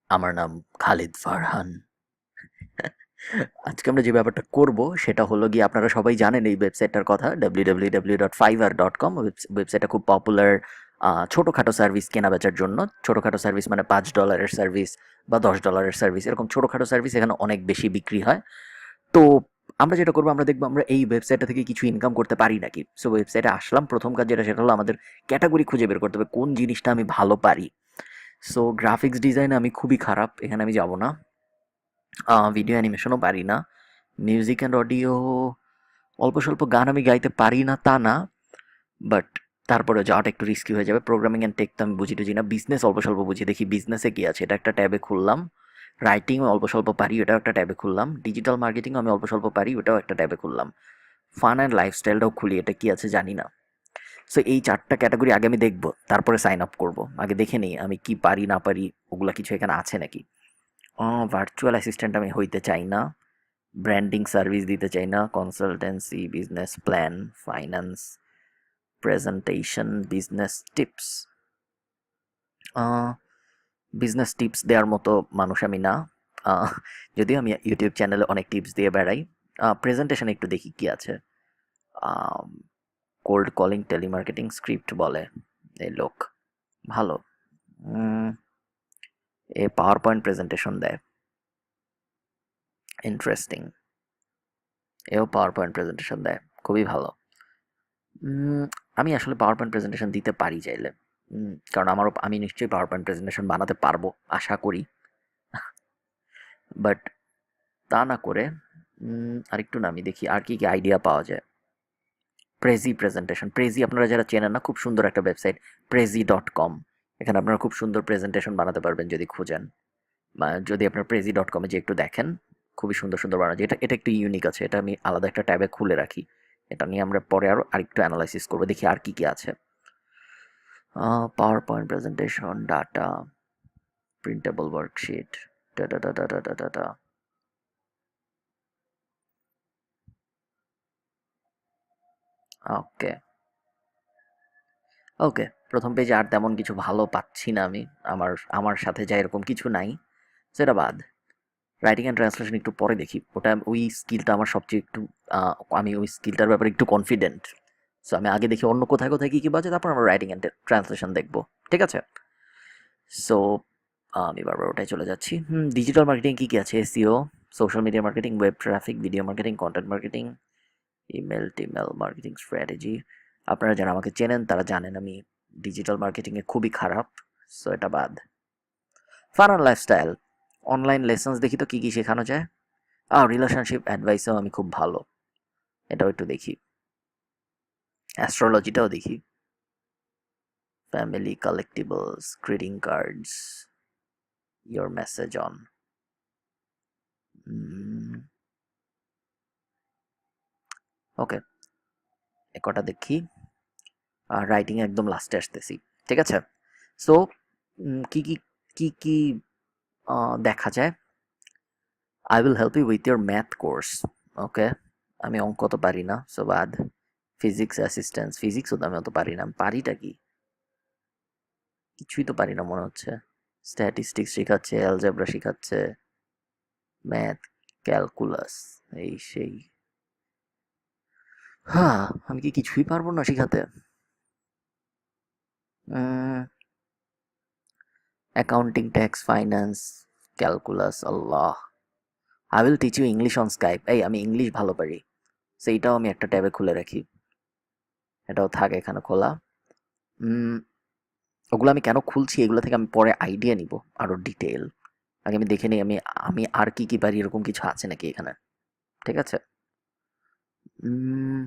আমার নাম খালিদ ফারহান। আজকে আমরা যে ব্যাপারটা করব সেটা হলো গিয়ে আপনারা সবাই জানেন এই ওয়েবসাইটটার কথা www.fiverr.com। ওয়েবসাইটটা খুব পপুলার ছোটোখাটো সার্ভিস কেনা বেচার জন্য। ছোটোখাটো সার্ভিস মানে $5 সার্ভিস বা $10 সার্ভিস, এরকম ছোটোখাটো সার্ভিস এখানে অনেক বেশি বিক্রি হয়। তো আমরা যেটা করবো, আমরা দেখবো আমরা এই ওয়েবসাইটটা থেকে কিছু ইনকাম করতে পারি নাকি। সো ওয়েবসাইটে আসলাম, প্রথম কাজ যেটা সেটা হলো আমাদের ক্যাটাগরি খুঁজে বের করতে হবে কোন জিনিসটা আমি ভালো পারি। সো গ্রাফিক্স ডিজাইনে আমি খুবই খারাপ, এখানে আমি যাব না। ভিডিও অ্যানিমেশনও পারি না। মিউজিক অ্যান্ড অডিও, অল্প স্বল্প গান আমি গাইতে পারি না তা না, বাট তারপরে যাওয়াটা একটু রিস্কি হয়ে যাবে। প্রোগ্রামিং অ্যান্ড টেক তো আমি বুঝি টুঝি না। বিজনেস অল্প স্বল্প বুঝি, দেখি বিজনেসে কি আছে, এটা একটা ট্যাবে খুললাম। রাইটিংও অল্প স্বল্প পারি, ওটাও একটা ট্যাবে খুললাম। ডিজিটাল মার্কেটিংও আমি অল্প স্বল্প পারি, ওটাও একটা ট্যাবে খুললাম। ফান অ্যান্ড লাইফস্টাইলটাও খুলি, এটা কি আছে জানি না। সো এই চারটা ক্যাটাগরি আগে আমি দেখবো, তারপরে সাইন আপ করবো। আগে দেখে নিই আমি কি পারি না পারি, ওগুলা কিছু এখানে আছে নাকি। ভার্চুয়াল অ্যাসিস্ট্যান্ট আমি হইতে চাই না। ব্র্যান্ডিং সার্ভিস দিতে চাই না। Consultancy, business plan, finance, presentation, business tips. Business tips দেওয়ার মতো মানুষ আমি না। আহ, যদিও আমি ইউটিউব চ্যানেলে অনেক টিপস দিয়ে বেড়াই। প্রেজেন্টেশন একটু দেখি কি আছে। কোল্ড কলিং, টেলিমার্কেটিং স্ক্রিপ্ট বলে এই লোক, ভালো। উম, এ পাওয়ার পয়েন্ট প্রেজেন্টেশন দেয়, ইন্টারেস্টিং। এও পাওয়ার পয়েন্ট প্রেজেন্টেশন দেয়, খুবই ভালো। উম, আমি আসলে পাওয়ার পয়েন্ট প্রেজেন্টেশন দিতে পারি চাইলে। কারণ আমি নিশ্চয়ই পাওয়ার পয়েন্ট প্রেজেন্টেশন বানাতে পারবো, আশা করি। বাট তা না করে আরেকটু নামি দেখি আর কি কি আইডিয়া পাওয়া যায়। প্রেজি প্রেজেন্টেশন, প্রেজি আপনারা যারা চেনেন না, খুব সুন্দর একটা ওয়েবসাইট, prezi.com। এখানে আপনারা খুব সুন্দর প্রেজেন্টেশন বানাতে পারবেন যদি খুঁজেন। বা যদি আপনার prezi.com-এ যে একটু দেখেন, খুবই সুন্দর সুন্দর বানানো যায়। এটা এটা একটু ইউনিক আছে, এটা আমি আলাদা একটা ট্যাবে খুলে রাখি। এটা নিয়ে আমরা পরে আরো আরেকটু অ্যানালাইসিস করবো, দেখি আর কি কি আছে। Power point presentation, data, printable worksheet, data data data data. Okay, okay. প্রথম পেজে আর তেমন কিছু ভালো পাচ্ছি না আমি। আমার আমার সাথে যা এরকম কিছু নাই, সেটা বাদ। রাইটিং অ্যান্ড ট্রান্সলেশন একটু পরে দেখি, ওটা ওই স্কিলটা আমার সবচেয়ে একটু আহ, আমি ওই স্কিলটার ব্যাপারে একটু কনফিডেন্ট। সো আমি আগে দেখি অন্য কোথায় কোথায় কী কী বাজে, তারপর আমরা রাইটিং অ্যান্ড ট্রান্সলেশন দেখবো। ঠিক আছে। সো আমি বারবার ওটাই চলে যাচ্ছি। ডিজিটাল মার্কেটিং কী কী আছে? SEO, social media marketing, web traffic, video marketing, content marketing, email টিমেল মার্কেটিং স্ট্র্যাটেজি। আপনারা যারা আমাকে চেনেন তারা জানেন আমি ডিজিটাল মার্কেটিংয়ে খুবই খারাপ। সো এটা বাদ। Fun and lifestyle, online lessons দেখি তো কী কী শেখানো যায়। রিলেশনশিপ অ্যাডভাইসও আমি খুব ভালো, এটাও একটু দেখি। অ্যাস্ট্রোলজিটাও দেখি। Family collectibles, greeting cards, your message on. Okay, এ কটা দেখি। রাইটিং একদম লাস্টে আসতেছি। ঠিক আছে। সো কি কি কি কি দেখা যায়। I will help you with your math course. Okay, আমি অঙ্ক তো পারি না, সো বাদ। ফিজিক্স অ্যাসিস্ট্যান্স, ফিজিক্সও তো আমি অত পারি না। আমি পারিটা কি, কিছুই তো পারি না মনে হচ্ছে। স্ট্যাটিস্টিক্স শেখাচ্ছে, অ্যালজেব্রা শেখাচ্ছে, ম্যাথ, ক্যালকুলাস, এই সেই। হ্যাঁ, আমি কি কিছুই পারবো না শেখাতে? অ্যাকাউন্টিং, ট্যাক্স, ফাইন্যান্স, ক্যালকুলাস, আল্লাহ। I will teach you English on Skype. এই আমি ইংলিশ ভালো পারি, সেইটাও আমি একটা ট্যাবে খুলে রাখি। এটাও থাকে এখানে খোলা। উম, ওগুলো আমি কেন খুলছি, এগুলো থেকে আমি পরে আইডিয়া নিব আরো ডিটেল। আগে আমি দেখে নিই আমি আমি আর কি কি পারি, এরকম কিছু আছে নাকি এখানে। ঠিক আছে। উম,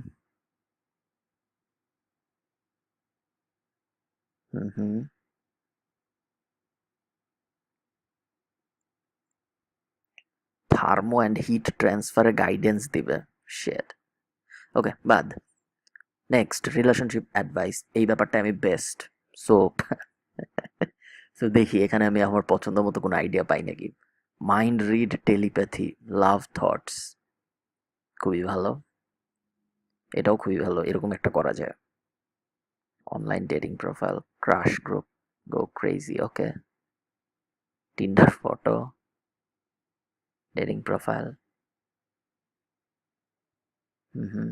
হুম হুম। থার্মো অ্যান্ড হিট ট্রান্সফারের গাইডেন্স দিবে। শেট। ওকে, বাদ। নেক্সট, রিলেশনশিপ অ্যাডভাইস, এই ব্যাপারটা আমি বেস্ট। সো সো দেখি এখানে আমি আমার পছন্দ মতো কোনো আইডিয়া পাই নাকি। Mind read, telepathy, love thoughts, খুবই ভালো। এটাও খুবই ভালো, এরকম একটা করা যায়। Online dating profile, crush group, go crazy. Okay, Tinder photo, dating profile. Hmm.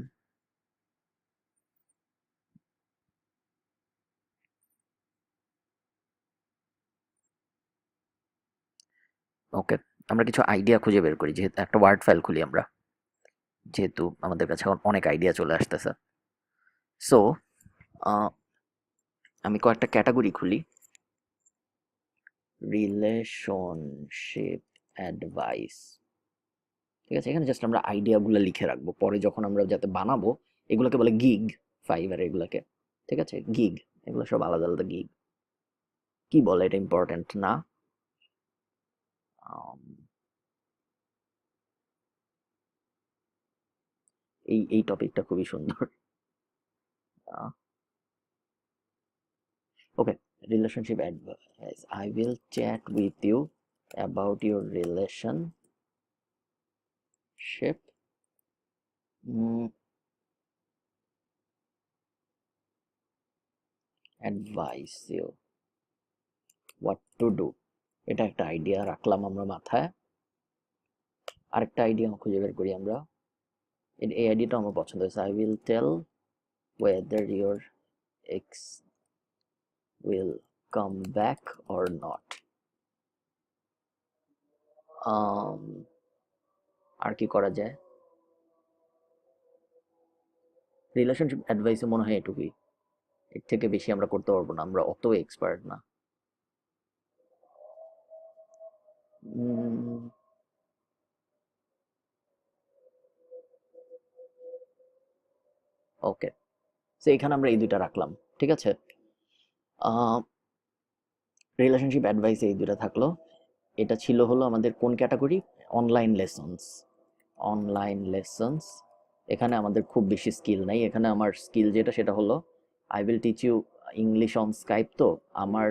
Okay, আমরা কিছু আইডিয়া খুঁজে বের করি, যেহেতু একটা ওয়ার্ড ফাইল খুলি আমরা, যেহেতু আমাদের কাছে এখন অনেক আইডিয়া চলে আসতেছে। সো আমি কয়েকটা ক্যাটাগরি খুলি। রিলেশনশিপ অ্যাডভাইস, ঠিক আছে? এখানে জাস্ট আমরা আইডিয়াগুলো লিখে রাখবো, পরে যখন আমরা যাতে বানাবো। এগুলোকে বলে গিগ, ফাইবার এগুলাকে, ঠিক আছে? গিগ, এগুলো সব আলাদা আলাদা গিগ। কি বলে, এটা ইম্পর্টেন্ট না? আম, এই টপিকটা খুবই সুন্দর। Okay, relationship advice. I will chat with you about your relationship, advice you what to do. এটা একটা আইডিয়া রাখলাম আমরা মাথায়। আরেকটা আইডিয়া খুঁজে বের করি আমরা। এই আইডিয়াটা আমার পছন্দ হয়েছে। I will tell whether your ex will come back or not. আর কি করা যায়? রিলেশনশিপ অ্যাডভাইসে মনে হয় এটুকুই, এর থেকে বেশি আমরা করতে পারবো না, আমরা অত এক্সপার্ট না। ওকে, তো এখানে আমরা এই দুইটা রাখলাম, ঠিক আছে? রিলেশনশিপ অ্যাডভাইস এই দুইটা থাকলো। এটা ছিল হলো আমাদের কোন category? Online lessons. Online lessons, এখানে আমাদের খুব বেশি স্কিল নাই। এখানে আমার স্কিল যেটা, সেটা হলো I will teach you English on Skype. তো আমার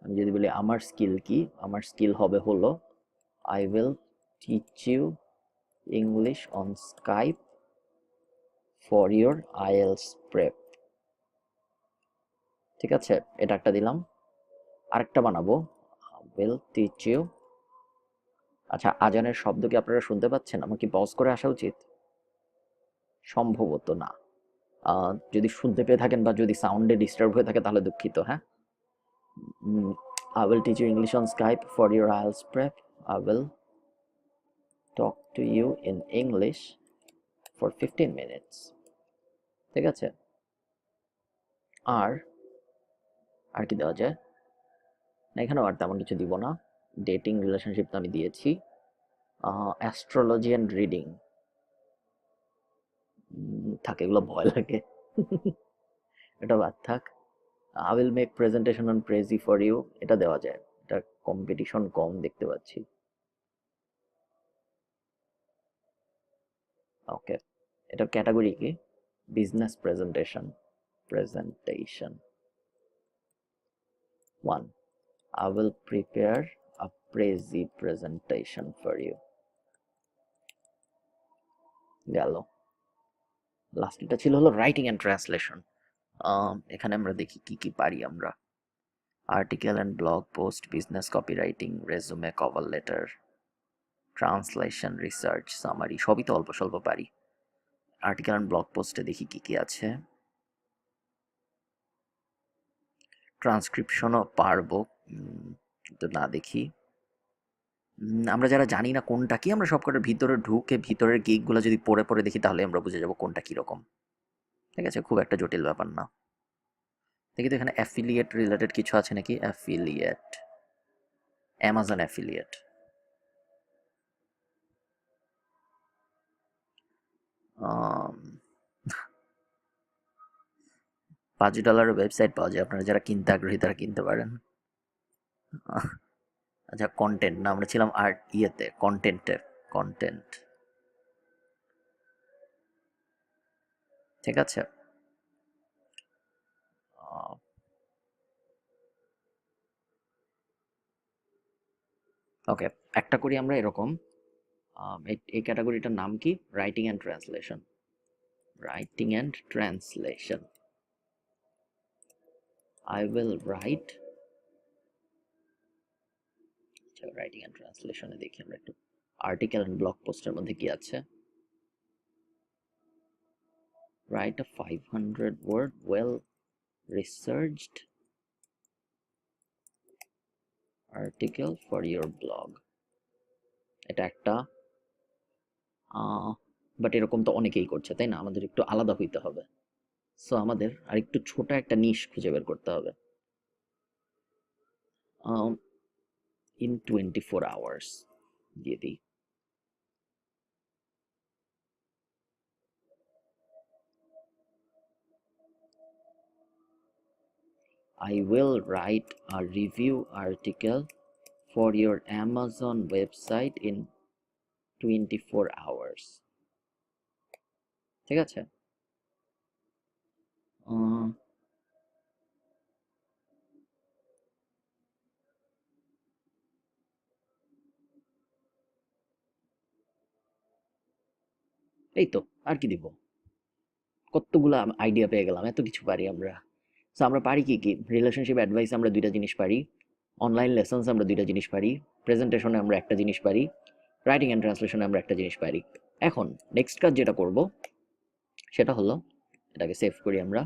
আমি যদি বলি আমার স্কিল কি, আমার স্কিল হবে হলো I will teach you English on Skype for your IELTS prep, ঠিক আছে? এটা একটা দিলাম। আরেকটা বানাবো, উইল টিচ ইউ। আচ্ছা, আজানের শব্দ কি আপনারা শুনতে পাচ্ছেন? আমার কি পজ করে আসা উচিত? সম্ভবত না। যদি শুনতে পেয়ে থাকেন বা যদি সাউন্ডে ডিস্টার্ব হয়ে থাকে তাহলে দুঃখিত, হ্যাঁ? I will teach you English on Skype for your IELTS prep. I will talk to you in English for 15 minutes. ঠিক আছে? আর আর কি দেওয়া যায়? না, এখানেও আর তেমন কিছু দিব না। ডেটিং, রিলেশনশিপ তো আমি দিয়েছি। অ্যাস্ট্রোলজি অ্যান্ড রিডিং থাকে, এগুলো ভয় লাগে। এটা বাদ থাক। I will make presentation on Prezi for you, এটা দেওয়া যায়। এটা কম্পিটিশন কম দেখতে পাচ্ছি। ওকে, এটার ক্যাটাগরি কি? Business presentation. Presentation 1, I will prepare a prezi presentation for you. গেল। লাস্টটা ছিল হলো রাইটিং অ্যান্ড ট্রান্সলেশন। এখানে আমরা দেখি কি কি পারি আমরা। Article and blog post, business copy writing, resume, cover letter, translation, research, summary, সবই তো অল্প স্বল্প পারি। আর্টিকেল অ্যান্ড ব্লগ পোস্টে দেখি কি কি আছে। ট্রান্সক্রিপশনও পারবো, কিন্তু না দেখি। আমরা যারা জানি না কোনটা কি, আমরা সবকটার ভিতরে ঢুকে ভিতরের গিকগুলো যদি পড়ে পড়ে দেখি তাহলে আমরা বুঝে যাবো কোনটা কিরকম। ঠিক আছে, খুব একটা জটিল ব্যাপার না। দেখি তো এখানে অ্যাফিলিয়েট রিলেটেড কিছু আছে নাকি। Affiliate, Amazon affiliate. $5 ওয়েবসাইট পাওয়া যায়, আপনারা যারা কিনতে আগ্রহী তারা কিনতে পারেন। আচ্ছা, কন্টেন্ট না, আমরা ছিলাম আর্ট ইয়েতে, কন্টেন্টে। কন্টেন্ট, ঠিক আছে। ওকে, একটা করি আমরা এরকম। এই ক্যাটাগরিটার নাম কি? Writing and translation. Writing and translation. I will write আচ্ছা, রাইটিং অ্যান্ড ট্রান্সলেশনে দেখি আমরা একটু আর্টিকেল অ্যান্ড ব্লগ পোস্টের মধ্যে কি আছে। Write a 500 word well researched article for your blog. এটা একটা বাট এরকম তো অনেকেই করছে, তাই না? আমাদের একটু আলাদা হইতে হবে। সো আমাদের আরেকটু ছোট একটা নিশ খুঁজে বের করতে হবে। ইন 24 আওয়ার্স দিয়ে দিই। I will write a review article for your Amazon website in 24 hours. ঠিক আছে? আহ, এই তো, আর কি দিব? কতগুলা আইডিয়া পেয়ে গেলাম, এত কিছু পারি আমরা। সো আমরা পারি কি কি? রিলেশনশিপ অ্যাডভাইস আমরা দুইটা জিনিস পারি, অনলাইন লেসন্স আমরা দুইটা জিনিস পারি, প্রেজেন্টেশনে আমরা একটা জিনিস পারি, রাইটিং অ্যান্ড ট্রান্সলেশনে আমরা একটা জিনিস পারি। এখন নেক্সট কাজ যেটা করব সেটা হলো, এটাকে সেভ করি আমরা,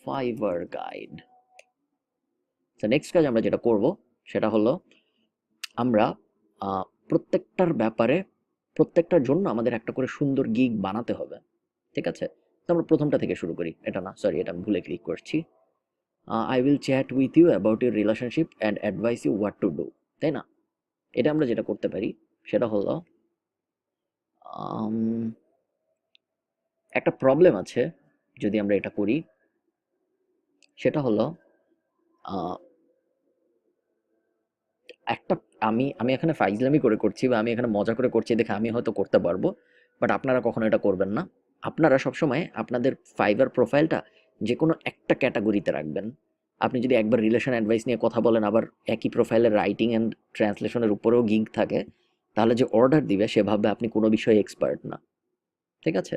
ফাইবার গাইড। তো নেক্সট কাজ আমরা যেটা করব সেটা হলো, আমরা প্রত্যেকটার ব্যাপারে, প্রত্যেকটার জন্য আমাদের একটা করে সুন্দর গিগ বানাতে হবে। ঠিক আছে? তো আমরা প্রথমটা থেকে শুরু করি। এটা না, সরি, এটা আমি ভুলে ক্লিক করছি। I will chat with you about your relationship and advise you what to do. তাই না? এটা আমরা যেটা করতে পারি সেটা হলো, একটা প্রবলেম আছে যদি আমরা এটা করি, সেটা হলো একটা, আমি আমি এখানে ফাইজলামি করে করছি বা আমি এখানে মজা করে করছি দেখে আমি হয়তো করতে পারবো, বাট আপনারা কখনো এটা করবেন না। আপনারা সবসময় আপনাদের ফাইবার প্রোফাইলটা যে কোনো একটা ক্যাটাগরিতে রাখবেন। আপনি যদি একবার রিলেশন অ্যাডভাইস নিয়ে কথা বলেন, আবার একই প্রোফাইলের রাইটিং অ্যান্ড ট্রান্সলেশনের উপরেও গিগ থাকে, তাহলে যে অর্ডার দিবে সে ভাববে আপনি কোনো বিষয়ে এক্সপার্ট না। ঠিক আছে?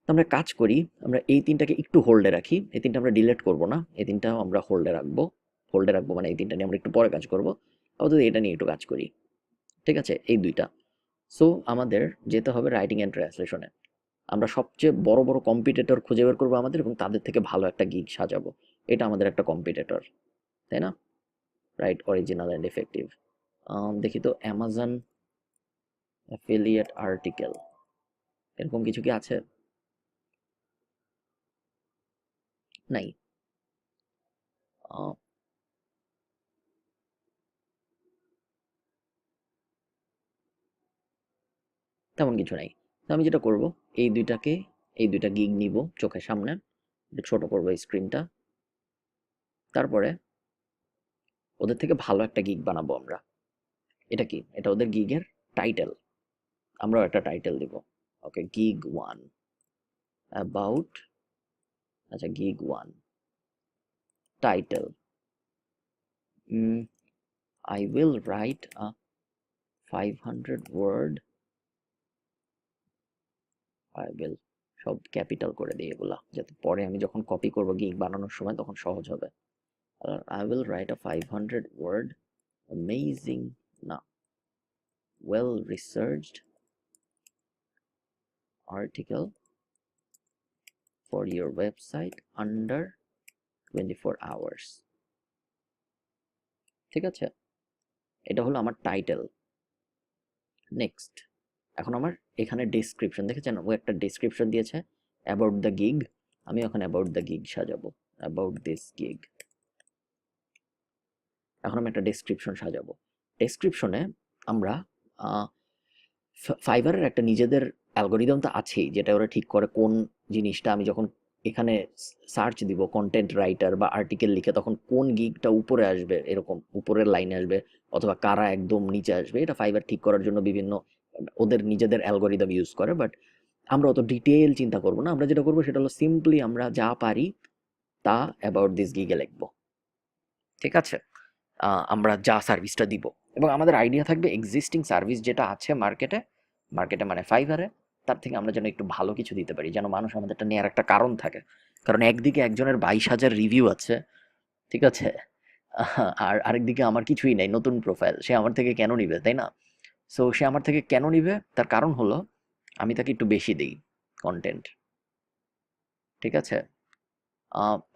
তো আমরা কাজ করি, আমরা এই তিনটাকে একটু হোল্ডে রাখি। এই তিনটা আমরা ডিলিট করব না, এই তিনটাও আমরা হোল্ডে রাখবো। হোল্ডে রাখবো মানে এই তিনটা নিয়ে আমরা একটু পরে কাজ করবো। আপাতত এটা নিয়ে একটু কাজ করি। ঠিক আছে? এই দুইটা। সো আমাদের যেতে হবে রাইটিং অ্যান্ড ট্রান্সলেশনে। আমরা সবচেয়ে বড় বড় কম্পিটিটর খুঁজে বের করবো আমাদের, এবং তাদের থেকে ভালো একটা গিগ সাজাবো। এটা আমাদের একটা কম্পিটিটর, তাই না? Right, original and effective. দেখি তো, অ্যামাজন অ্যাফিলিয়েট আর্টিকেল, এরকম কিছু কি আছে? নাই। আহ, তেমন কিছু নাই। তো আমি যেটা করব, এই দুইটাকে, এই দুইটা গিগ নিব চোখের সামনে, একটু ছোট করবো এই স্ক্রিনটা, তারপরে ওদের থেকে ভালো একটা গিগ বানাবো আমরা। এটা কি? এটা ওদের গিগের টাইটেল। আমরাও একটা টাইটেল দিব। ওকে, গিগ ওয়ান অ্যাবাউট, আচ্ছা gig one title, I will write a 500 word, I will, সব ক্যাপিটাল করে দিই এগুলা, যাতে পরে আমি যখন কপি করব গিগ বানানোর সময় তখন সহজ হবে। I will write a 500 word amazing, না, well researched article for your website under 24 hours. ঠিক আছে? এটা হলো আমার টাইটেল। নেক্সট, এখন আমার এখানে ডেসক্রিপশন দেখেছেন, ও একটা ডেসক্রিপশন দিয়েছে অ্যাবাউট দ্য গিগ। আমি এখন অ্যাবাউট দ্য গিগ সাজাবো, অ্যাবাউট দিস গিগ। এখন আমি একটা ডেসক্রিপশন সাজাবো। ডেসক্রিপশনে আমরা ফাইবারের একটা নিজেদের অ্যালগোরিদম তো আছেই, যেটা ওরা ঠিক করে কোন জিনিসটা আমি যখন এখানে সার্চ দিব কন্টেন্ট রাইটার বা আর্টিকেল লিখে, তখন কোন গিগটা উপরে আসবে, এরকম উপরের লাইনে আসবে অথবা কারা একদম নিচে আসবে, এটা ফাইবার ঠিক করার জন্য বিভিন্ন ওদের নিজেদের অ্যালগোরিদম ইউজ করে। বাট আমরা অত ডিটেল চিন্তা করবো না, আমরা যেটা করবো সেটা হলো সিম্পলি আমরা যা পারি তা অ্যাবাউট দিস গিগে লিখবো। ঠিক আছে? আমরা যা সার্ভিসটা দিব, এবং আমাদের আইডিয়া থাকবে এক্সিস্টিং সার্ভিস যেটা আছে মার্কেটে, মার্কেটে মানে ফাইবারে, তার থেকে আমরা যেন একটু ভালো কিছু দিতে পারি, যেন মানুষ আমাদেরটা নেওয়ার একটা কারণ থাকে। কারণ একদিকে একজনের 22,000 রিভিউ আছে, ঠিক আছে, আর আরেকদিকে আমার কিছুই নাই, নতুন প্রোফাইল, সে আমার থেকে কেন নিবে, তাই না? সো সে আমার থেকে কেন নিবে, তার কারণ হলো আমি তাকে একটু বেশি দিই কন্টেন্ট। ঠিক আছে,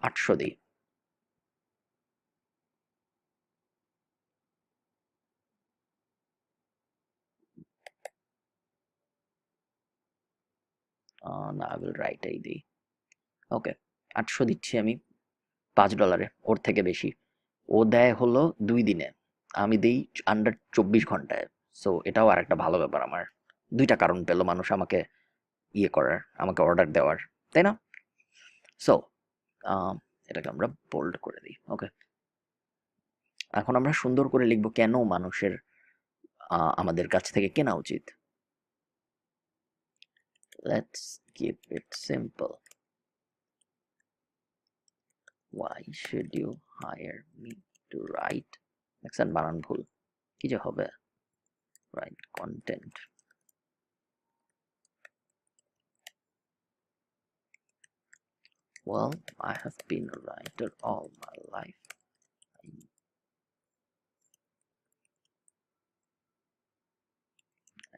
800 দিই। না, আই উইল রাইট এই দিই। ওকে, 800 দিচ্ছি আমি $5, ওর থেকে বেশি। ও দেয় হলো 2 দিনে, আমি দিই আন্ডার 24 ঘন্টায়। সো এটাও আর একটা ভালো ব্যাপার আমার। দুইটা কারণ পেলো মানুষ আমাকে ইয়ে করার, আমাকে অর্ডার দেওয়ার, তাই না? সো এটাকে আমরা বোল্ড করে দিই। ওকে, এখন আমরা সুন্দর করে লিখবো কেন মানুষের আমাদের কাছ থেকে কেনা উচিত। Let's keep it simple. Why should you hire me to write? দেখছেন বানান ভুল, কি যে হবে। Write content. Well, I have been a writer all my life.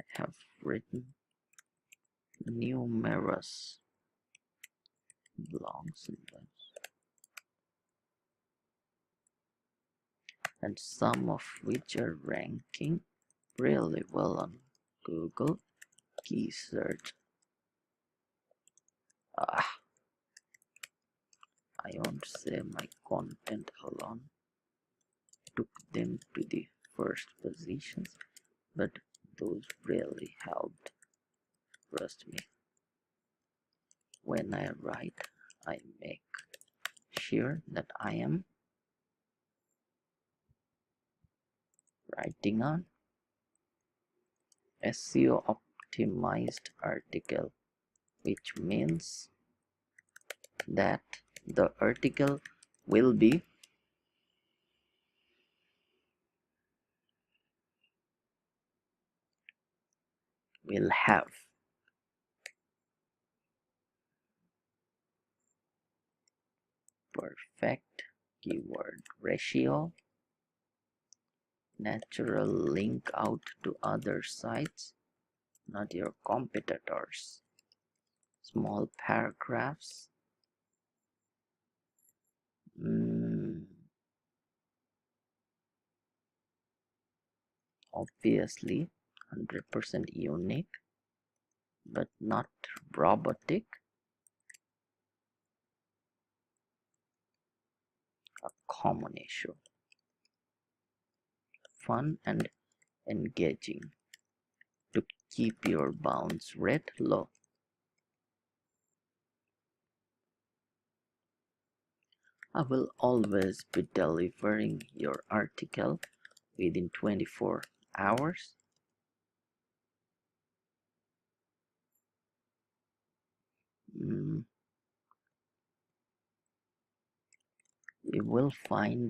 I have written numerous blogs and webs, and some of which are ranking really well on Google key search. I won't say my content alone took them to the first positions, but those really helped. Trust me. When I write, I make sure that I am writing on SEO optimized article, which means that the article will have perfect keyword ratio, natural link out to other sites, not your competitors, small paragraphs, obviously 100% unique but not robotic, a common issue, fun and engaging to keep your bounce rate low. I will always be delivering your article within 24 hours. You will find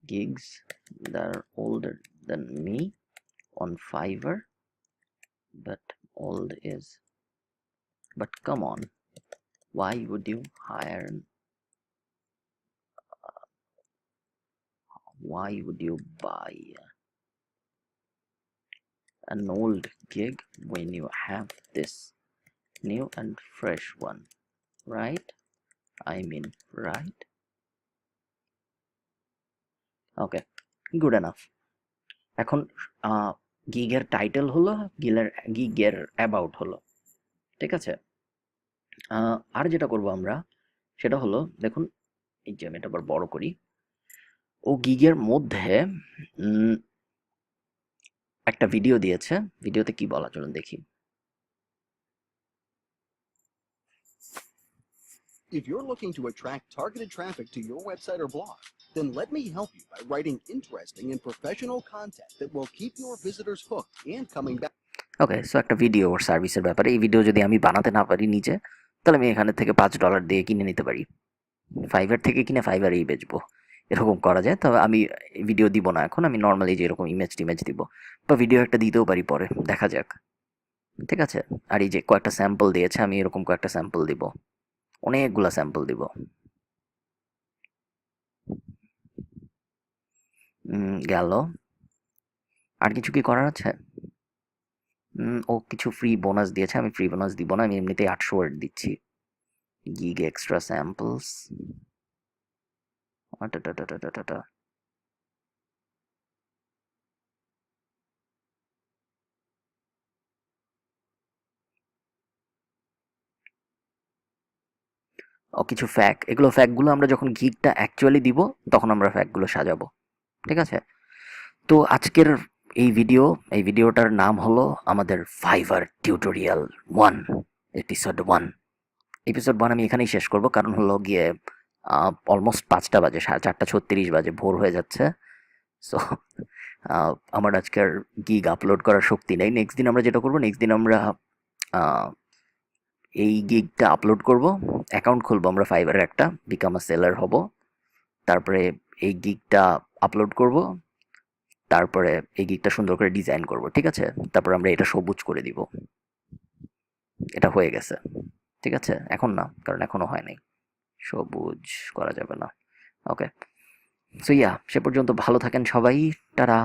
gigs that are older than me on Fiverr, but come on, why would you buy an old gig when you have this new and fresh one, right? I mean, right? Okay, good enough. এখন গিগের title হলো, গিগের about হলো, ঠিক আছে? আর যেটা করব আমরা সেটা হলো, দেখুন এই যে আমি এটা আবার বড় করি, ও গিগের মধ্যে একটা ভিডিও দিয়েছে। ভিডিওতে কি বলা, চলুন দেখি। If you're looking to attract targeted traffic to your website or blog, then let me help you by writing interesting and professional content that will keep your visitors hooked and coming back. Okay, so একটা video ওর সার্ভিসের ব্যাপারে। এই video যদি আমি বানাতে না পারি নিজে, তাহলে আমি এখানে থেকে $5 দিয়ে কিনে নিতে পারি। ফাইবার থেকে কিনে ফাইবারেই বেচবো, এরকম করা যায়। তবে আমি ভিডিও দিব না এখন, আমি নর্মালি যে এরকম ইমেজ টিমেজ দিব, বা ভিডিও একটা দিতেও পারি পরে, দেখা যাক। ঠিক আছে, আর এই যে কয়েকটা স্যাম্পল দিয়েছে, আমি এরকম কয়েকটা স্যাম্পল দিব, অনেকগুলা স্যাম্পল দিব। গেল। আর কিছু কি করার আছে? ও কিছু ফ্রি বোনাস দিয়েছে, আমি ফ্রি বোনাস দিব না, আমি এমনিতেই 800 ওয়ার্ড দিচ্ছি। Gig extra samples. ও কিছু ফ্যাক, এগুলো ফ্যাকগুলো আমরা যখন গিগটা অ্যাকচুয়ালি দিব তখন আমরা ফ্যাকগুলো সাজাবো, ঠিক আছে? তো আজকের এই ভিডিওটার নাম হলো আমাদের ফাইবার টিউটোরিয়াল 1, এপিসোড 1। এপিসোড 1 আমি এখানেই শেষ করব, কারণ হলো গিয়ে অলমোস্ট 5টা বাজে, 4:36 বাজে, ভোর হয়ে যাচ্ছে। সো আমার আজকের গিগ আপলোড করার শক্তি নেই। নেক্সট দিন আমরা যেটা করবো, নেক্সট দিন আমরা আহ, এই গিগটা আপলোড করব, অ্যাকাউন্ট খুলবো আমরা ফাইবারের একটা, বিকাম আ সেলার হব, তারপরে এই গিগটা আপলোড করব, তারপরে এই গিগটা সুন্দর করে ডিজাইন করব, ঠিক আছে? তারপর আমরা এটা সবুজ করে দিব। এটা হয়ে গেছে, ঠিক আছে? এখন না, কারণ এখনো হয় নাই, সবুজ করা যাবে না। ওকে, সো ইয়া, সে পর্যন্ত ভালো থাকেন সবাই। টাটা।